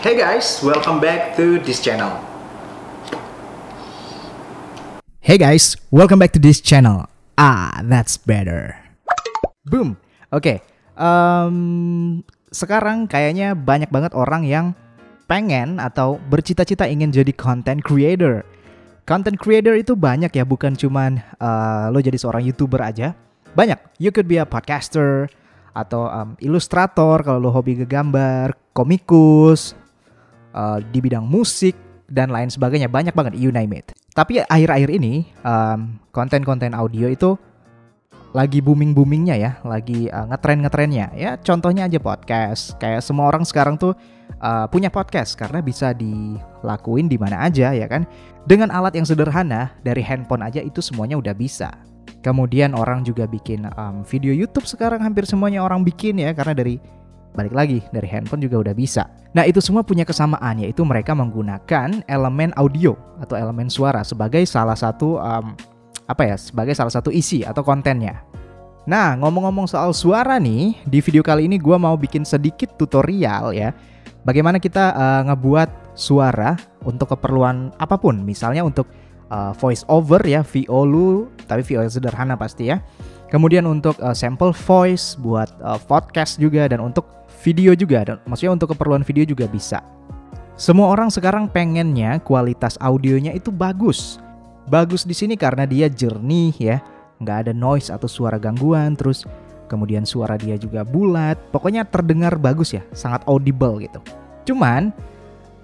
Hey guys, welcome back to this channel. Hey guys, welcome back to this channel. That's better. Boom. Oke. Sekarang kayaknya banyak banget orang yang pengen atau bercita-cita ingin jadi content creator. Content creator itu banyak ya, bukan cuman lo jadi seorang YouTuber aja. Banyak. You could be a podcaster atau ilustrator kalau lo hobi ngegambar, komikus, di bidang musik dan lain sebagainya, banyak banget, you name it. Tapi akhir-akhir ini konten-konten audio itu lagi booming-boomingnya ya, lagi ngetren-ngetrennya. Ya contohnya aja podcast. Kayak semua orang sekarang tuh punya podcast karena bisa dilakuin di mana aja ya kan. Dengan alat yang sederhana dari handphone aja itu semuanya udah bisa. Kemudian orang juga bikin video YouTube sekarang, hampir semuanya orang bikin ya, karena balik lagi dari handphone juga udah bisa. Nah itu semua punya kesamaan, yaitu mereka menggunakan elemen audio atau elemen suara sebagai salah satu sebagai salah satu isi atau kontennya. Nah ngomong-ngomong soal suara nih, di video kali ini gue mau bikin sedikit tutorial ya, bagaimana kita ngebuat suara untuk keperluan apapun, misalnya untuk voice over ya, VO lu, tapi VO yang sederhana pasti ya. Kemudian untuk sample voice buat podcast juga, dan untuk video juga, dan maksudnya untuk keperluan video juga bisa. Semua orang sekarang pengennya kualitas audionya itu bagus. Bagus di sini karena dia jernih ya, nggak ada noise atau suara gangguan, terus kemudian suara dia juga bulat, pokoknya terdengar bagus ya, sangat audible gitu. Cuman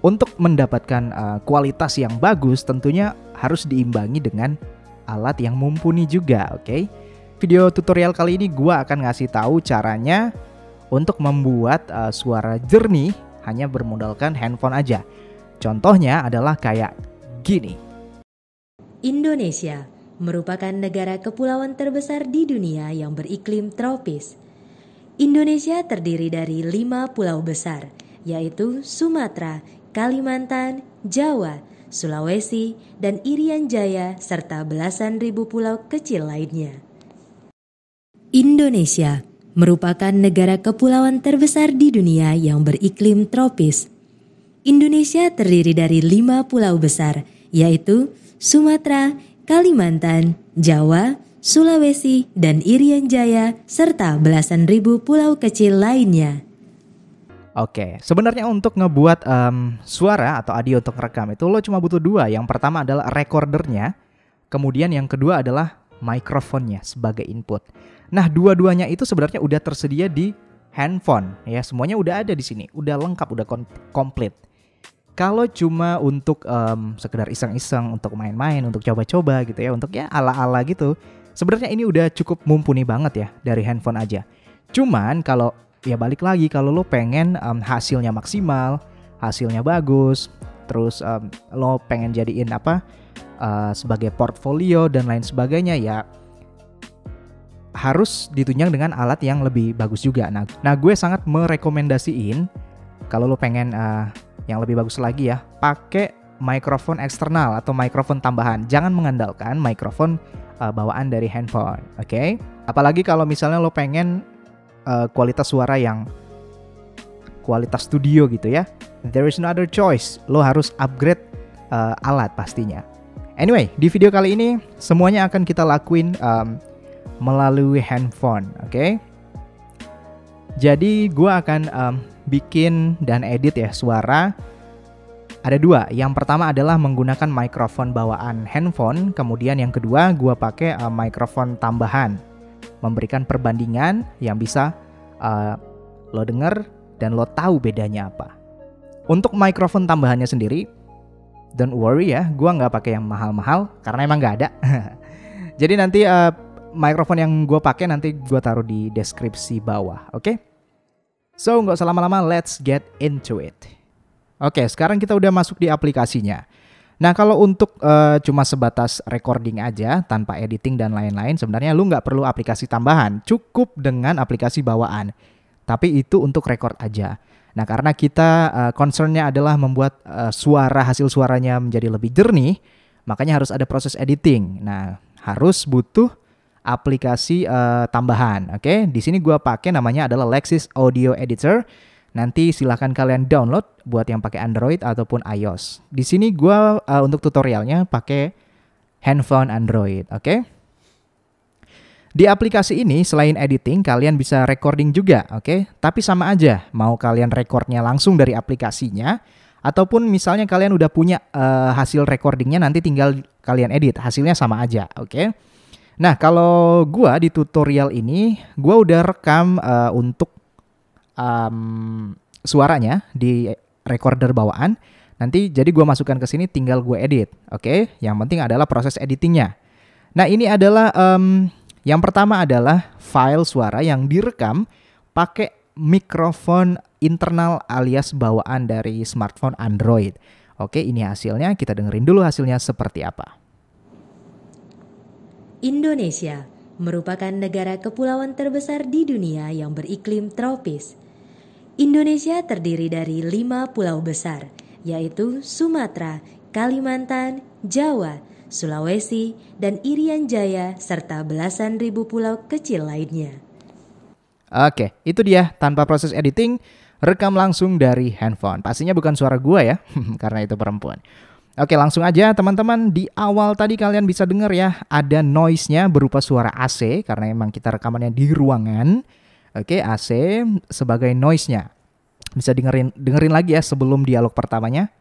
untuk mendapatkan kualitas yang bagus tentunya harus diimbangi dengan alat yang mumpuni juga, oke? Video tutorial kali ini gua akan ngasih tahu caranya untuk membuat suara jernih hanya bermodalkan handphone aja. Contohnya adalah kayak gini. Indonesia merupakan negara kepulauan terbesar di dunia yang beriklim tropis. Indonesia terdiri dari 5 pulau besar, yaitu Sumatera, Kalimantan, Jawa, Sulawesi, dan Irian Jaya, serta belasan ribu pulau kecil lainnya. Indonesia merupakan negara kepulauan terbesar di dunia yang beriklim tropis. Indonesia terdiri dari 5 pulau besar, yaitu Sumatera, Kalimantan, Jawa, Sulawesi, dan Irian Jaya, serta belasan ribu pulau kecil lainnya. Oke, sebenarnya untuk ngebuat suara atau audio untuk rekam itu lo cuma butuh 2. Yang pertama adalah recordernya, kemudian yang kedua adalah mikrofonnya sebagai input. Nah, dua-duanya itu sebenarnya udah tersedia di handphone ya, semuanya udah ada di sini, udah lengkap, udah komplit. Kalau cuma untuk sekedar iseng-iseng, untuk main-main, untuk coba-coba gitu ya, untuk ya ala-ala gitu, sebenarnya ini udah cukup mumpuni banget ya dari handphone aja. Cuman kalau ya balik lagi, kalau lo pengen hasilnya maksimal, hasilnya bagus, terus lo pengen jadiin sebagai portfolio dan lain sebagainya, ya harus ditunjang dengan alat yang lebih bagus juga. Nah gue sangat merekomendasiin kalau lo pengen yang lebih bagus lagi ya, pakai mikrofon eksternal atau mikrofon tambahan. Jangan mengandalkan mikrofon bawaan dari handphone, oke? Apalagi kalau misalnya lo pengen kualitas suara yang kualitas studio gitu ya, there is no other choice, lo harus upgrade alat pastinya. Anyway, di video kali ini semuanya akan kita lakuin melalui handphone, oke? Jadi gue akan bikin dan edit ya suara. Ada 2. Yang pertama adalah menggunakan mikrofon bawaan handphone, kemudian yang kedua gue pakai mikrofon tambahan, memberikan perbandingan yang bisa lo denger dan lo tahu bedanya apa. Untuk mikrofon tambahannya sendiri, don't worry ya, gue nggak pakai yang mahal-mahal karena emang nggak ada. Jadi nanti mikrofon yang gue pakai nanti gue taruh di deskripsi bawah, oke? So nggak usah lama-lama, let's get into it. Oke, sekarang kita udah masuk di aplikasinya. Nah kalau untuk cuma sebatas recording aja tanpa editing dan lain-lain, sebenarnya lu nggak perlu aplikasi tambahan, cukup dengan aplikasi bawaan. Tapi itu untuk record aja. Nah karena kita concernnya adalah membuat hasil suaranya menjadi lebih jernih, makanya harus ada proses editing. Nah harus butuh aplikasi tambahan. Oke, di sini gua pakai namanya adalah Lexis Audio Editor. Nanti silahkan kalian download buat yang pakai Android ataupun iOS. Di sini gue untuk tutorialnya pakai handphone Android, oke? Di aplikasi ini selain editing, kalian bisa recording juga, oke? Tapi sama aja, mau kalian recordnya langsung dari aplikasinya, ataupun misalnya kalian udah punya hasil recordingnya, nanti tinggal kalian edit, hasilnya sama aja, oke? Nah, kalau gue di tutorial ini, gue udah rekam untuk suaranya di recorder bawaan. Nanti jadi gue masukkan ke sini, tinggal gue edit, oke? Yang penting adalah proses editingnya. Nah, ini adalah yang pertama adalah file suara yang direkam pakai mikrofon internal alias bawaan dari smartphone Android. Oke, ini hasilnya. Kita dengerin dulu hasilnya seperti apa. Indonesia merupakan negara kepulauan terbesar di dunia yang beriklim tropis. Indonesia terdiri dari 5 pulau besar, yaitu Sumatera, Kalimantan, Jawa, Sulawesi, dan Irian Jaya, serta belasan ribu pulau kecil lainnya. Oke, itu dia. Tanpa proses editing, rekam langsung dari handphone. Pastinya bukan suara gua ya, karena itu perempuan. Oke, langsung aja teman-teman. Di awal tadi kalian bisa dengar ya, ada noise-nya berupa suara AC, karena emang kita rekamannya di ruangan. Oke, AC sebagai noise-nya. Bisa dengerin lagi ya sebelum dialog pertamanya.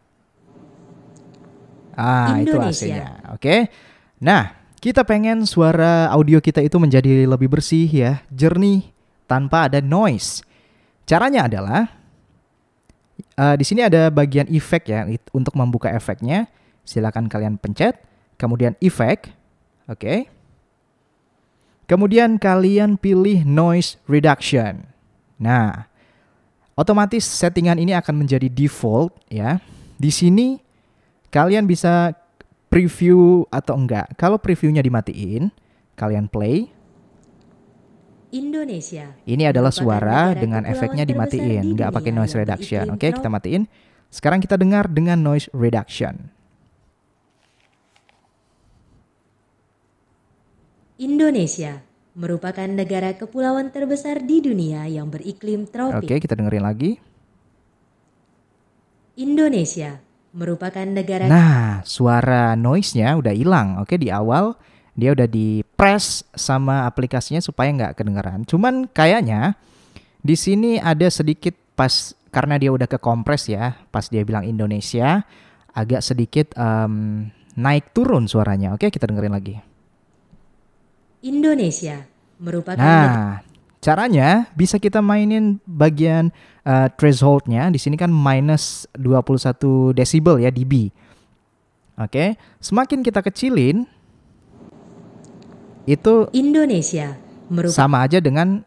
Itu AC-nya. Oke. Nah, kita pengen suara audio kita itu menjadi lebih bersih ya, jernih, tanpa ada noise. Caranya adalah di sini ada bagian efek ya, untuk membuka efeknya. Silakan kalian pencet, kemudian efek. Oke. Kemudian kalian pilih noise reduction. Nah, otomatis settingan ini akan menjadi default ya. Di sini kalian bisa preview atau enggak. Kalau previewnya dimatiin, kalian play. Indonesia. Ini adalah suara dengan efeknya dimatiin, nggak pakai noise reduction. Oke, kita matiin. Sekarang kita dengar dengan noise reduction. Indonesia merupakan negara kepulauan terbesar di dunia yang beriklim tropis. Oke, kita dengerin lagi. Indonesia merupakan negara. Nah, suara noise-nya udah hilang. Oke, di awal dia udah di press sama aplikasinya supaya nggak kedengeran. Cuman kayaknya di sini ada sedikit pas karena dia udah kekompres ya. Pas dia bilang Indonesia agak sedikit naik turun suaranya. Oke, kita dengerin lagi. Indonesia merupakan. Nah, caranya bisa kita mainin bagian threshold-nya. Di sini kan minus 21 desibel ya, dB. Oke, semakin kita kecilin, itu Indonesia sama aja dengan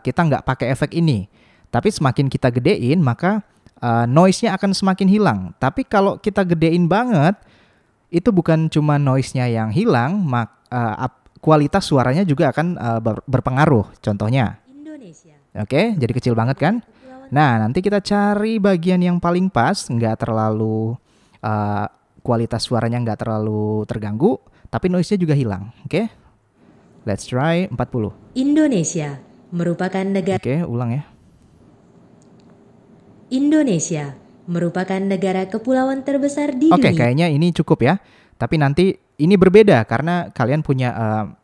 kita nggak pakai efek ini. Tapi semakin kita gedein, maka noise-nya akan semakin hilang. Tapi kalau kita gedein banget, itu bukan cuma noise-nya yang hilang, kualitas suaranya juga akan berpengaruh. Contohnya, oke, jadi kecil banget kan? Nah, nanti kita cari bagian yang paling pas, nggak terlalu kualitas suaranya nggak terlalu terganggu, tapi noise-nya juga hilang. Oke, let's try 40. Indonesia merupakan negara. Oke, ulang ya. Indonesia merupakan negara kepulauan terbesar di dunia. Oke, kayaknya ini cukup ya. Tapi nanti ini berbeda karena kalian punya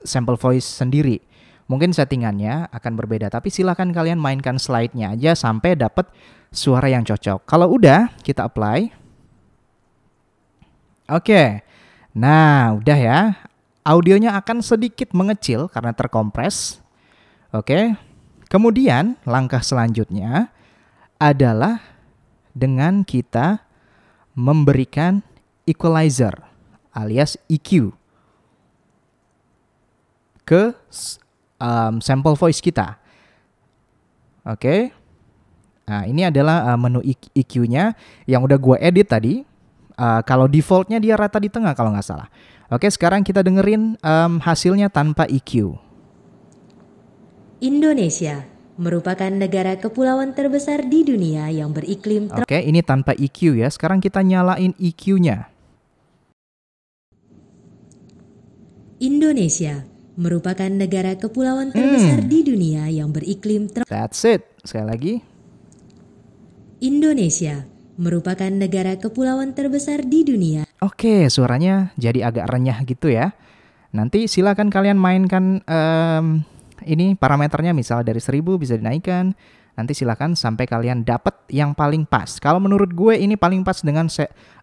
sample voice sendiri. Mungkin settingannya akan berbeda, tapi silakan kalian mainkan slide-nya aja sampai dapat suara yang cocok. Kalau udah, kita apply. Oke. Nah, udah ya. Audionya akan sedikit mengecil karena terkompres. Oke. Kemudian, langkah selanjutnya adalah dengan kita memberikan equalizer alias EQ ke sample voice kita. Oke. Nah, ini adalah menu EQ-nya yang udah gue edit tadi. Kalau defaultnya dia rata di tengah kalau nggak salah. Oke, sekarang kita dengerin hasilnya tanpa EQ. Indonesia merupakan negara kepulauan terbesar di dunia yang beriklim. Oke, ini tanpa EQ ya. Sekarang kita nyalain EQ-nya. Indonesia merupakan negara kepulauan terbesar di dunia yang beriklim. That's it. Sekali lagi. Indonesia merupakan negara kepulauan terbesar di dunia. Oke, suaranya jadi agak renyah gitu ya. Nanti silakan kalian mainkan ini parameternya, misal dari 1000 bisa dinaikkan. Nanti silakan sampai kalian dapat yang paling pas. Kalau menurut gue ini paling pas dengan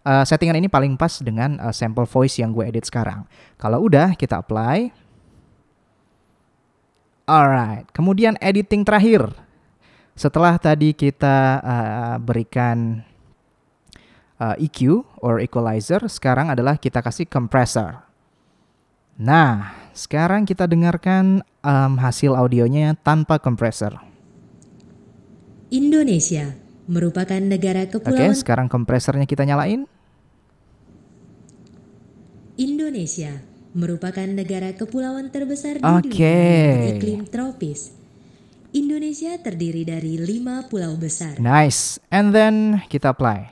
settingan ini paling pas dengan sample voice yang gue edit sekarang. Kalau udah, kita apply. Alright, kemudian editing terakhir. Setelah tadi kita berikan EQ or equalizer, sekarang adalah kita kasih compressor. Nah, sekarang kita dengarkan hasil audionya tanpa compressor. Indonesia merupakan negara Oke, kepulauan. sekarang kompresornya kita nyalain. Indonesia merupakan negara kepulauan terbesar di Oke. dunia yang beriklim tropis. Indonesia terdiri dari 5 pulau besar. Nice. And then kita apply.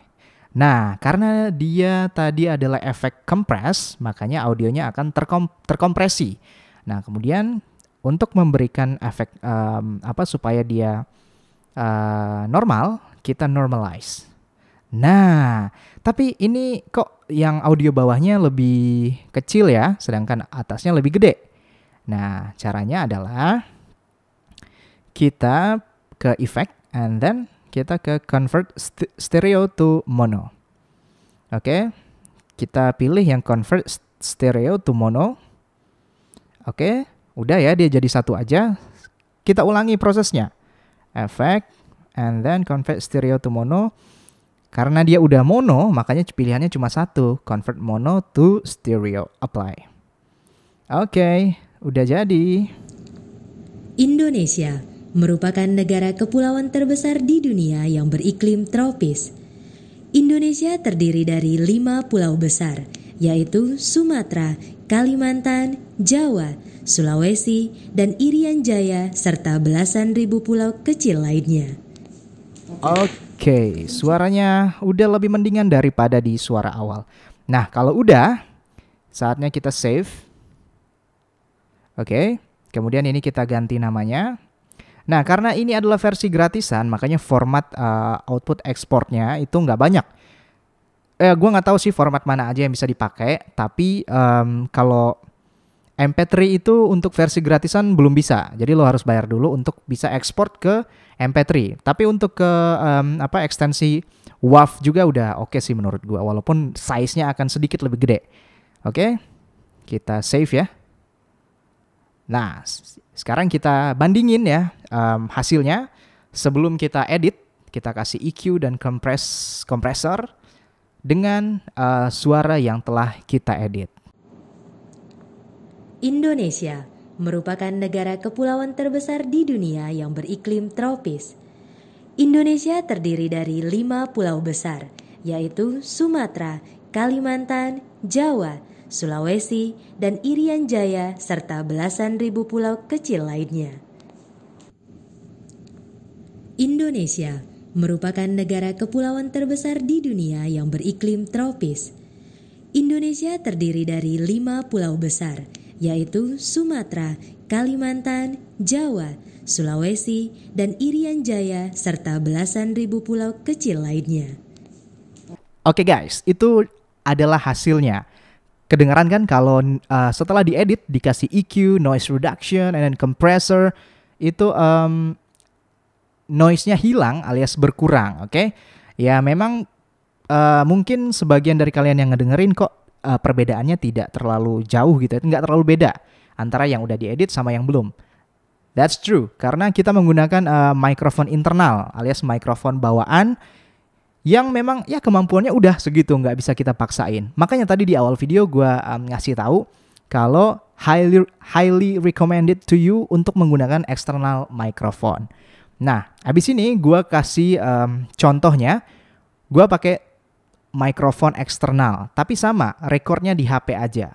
Nah, karena dia tadi adalah efek compress, makanya audionya akan terkompresi. Nah, kemudian untuk memberikan efek supaya dia normal, kita normalize. Nah, tapi ini kok yang audio bawahnya lebih kecil ya, sedangkan atasnya lebih gede. Nah, caranya adalah kita ke effect and then kita ke convert stereo to mono. Oke, kita pilih yang convert stereo to mono. Oke, udah ya, dia jadi satu aja. Kita ulangi prosesnya. Effect and then convert stereo to mono. Karena dia udah mono, makanya pilihannya cuma satu, convert mono to stereo, apply. Oke, udah jadi. Indonesia merupakan negara kepulauan terbesar di dunia yang beriklim tropis. Indonesia terdiri dari 5 pulau besar, yaitu Sumatera, Kalimantan, Jawa, Sulawesi, dan Irian Jaya, serta belasan ribu pulau kecil lainnya. Oke, suaranya udah lebih mendingan daripada di suara awal. Nah, kalau udah, saatnya kita save. Oke, kemudian ini kita ganti namanya. Nah, karena ini adalah versi gratisan, makanya format output ekspornya itu nggak banyak. Gue nggak tahu sih format mana aja yang bisa dipakai, tapi kalau MP3 itu untuk versi gratisan belum bisa. Jadi lo harus bayar dulu untuk bisa ekspor ke MP3. Tapi untuk ke ekstensi WAV juga udah oke sih menurut gue, walaupun size-nya akan sedikit lebih gede. Oke, kita save ya. Nah, sekarang kita bandingin ya hasilnya. Sebelum kita edit, kita kasih EQ dan kompresor dengan suara yang telah kita edit. Indonesia merupakan negara kepulauan terbesar di dunia yang beriklim tropis. Indonesia terdiri dari 5 pulau besar, yaitu Sumatera, Kalimantan, Jawa, Sulawesi, dan Irian Jaya, serta belasan ribu pulau kecil lainnya. Indonesia merupakan negara kepulauan terbesar di dunia yang beriklim tropis. Indonesia terdiri dari 5 pulau besar, yaitu Sumatera, Kalimantan, Jawa, Sulawesi, dan Irian Jaya, serta belasan ribu pulau kecil lainnya. Oke guys, itu adalah hasilnya. Kedengaran kan kalau setelah diedit dikasih EQ, noise reduction, and then compressor, itu noise-nya hilang alias berkurang, oke? Ya memang mungkin sebagian dari kalian yang ngedengerin kok perbedaannya tidak terlalu jauh gitu, nggak terlalu beda antara yang udah diedit sama yang belum. That's true, karena kita menggunakan mikrofon internal alias mikrofon bawaan yang memang ya kemampuannya udah segitu, nggak bisa kita paksain. Makanya tadi di awal video gue ngasih tahu kalau highly recommended to you untuk menggunakan external microphone. Nah, abis ini gue kasih contohnya, gue pakai mikrofon eksternal, tapi sama, recordnya di HP aja.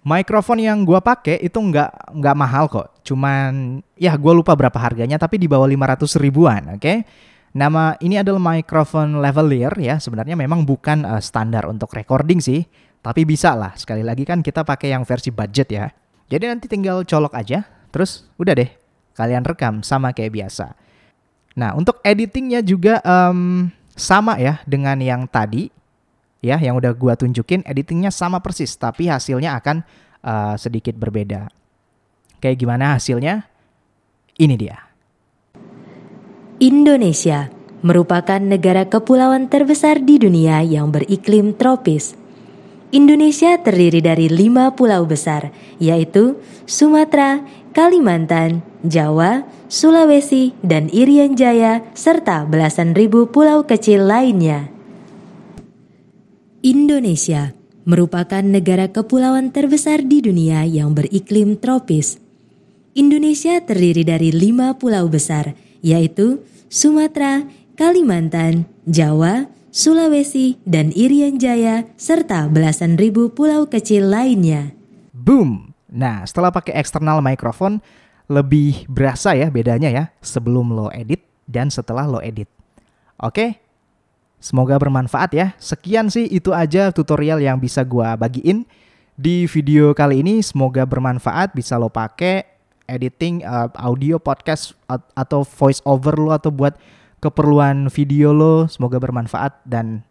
Mikrofon yang gue pakai itu nggak mahal kok, cuman ya gue lupa berapa harganya, tapi di bawah 500 ribuan, oke? Nama ini adalah mikrofon lavalier ya, sebenarnya memang bukan standar untuk recording sih, tapi bisa lah, sekali lagi kan kita pakai yang versi budget ya. Jadi nanti tinggal colok aja, terus udah deh, kalian rekam sama kayak biasa. Nah, untuk editingnya juga sama ya dengan yang tadi, ya, yang udah gua tunjukin. Editingnya sama persis, tapi hasilnya akan sedikit berbeda. Kayak gimana hasilnya? Ini dia. Indonesia merupakan negara kepulauan terbesar di dunia yang beriklim tropis. Indonesia terdiri dari 5 pulau besar, yaitu Sumatera, Kalimantan, Jawa, Sulawesi, dan Irian Jaya, serta belasan ribu pulau kecil lainnya. Indonesia merupakan negara kepulauan terbesar di dunia yang beriklim tropis. Indonesia terdiri dari 5 pulau besar, yaitu Sumatera, Kalimantan, Jawa, Sulawesi, dan Irian Jaya, serta belasan ribu pulau kecil lainnya. Boom! Nah, setelah pakai external microphone, lebih berasa ya bedanya ya, sebelum lo edit dan setelah lo edit. Oke? Semoga bermanfaat ya. Sekian sih, itu aja tutorial yang bisa gua bagiin di video kali ini. Semoga bermanfaat, bisa lo pakai editing audio podcast atau voice over lo, atau buat keperluan video lo. Semoga bermanfaat dan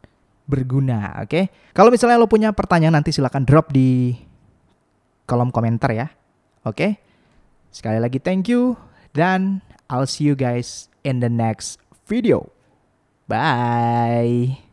berguna, oke? Kalau misalnya lo punya pertanyaan, nanti silakan drop di kolom komentar ya. Oke? Sekali lagi thank you, dan I'll see you guys in the next video. Bye.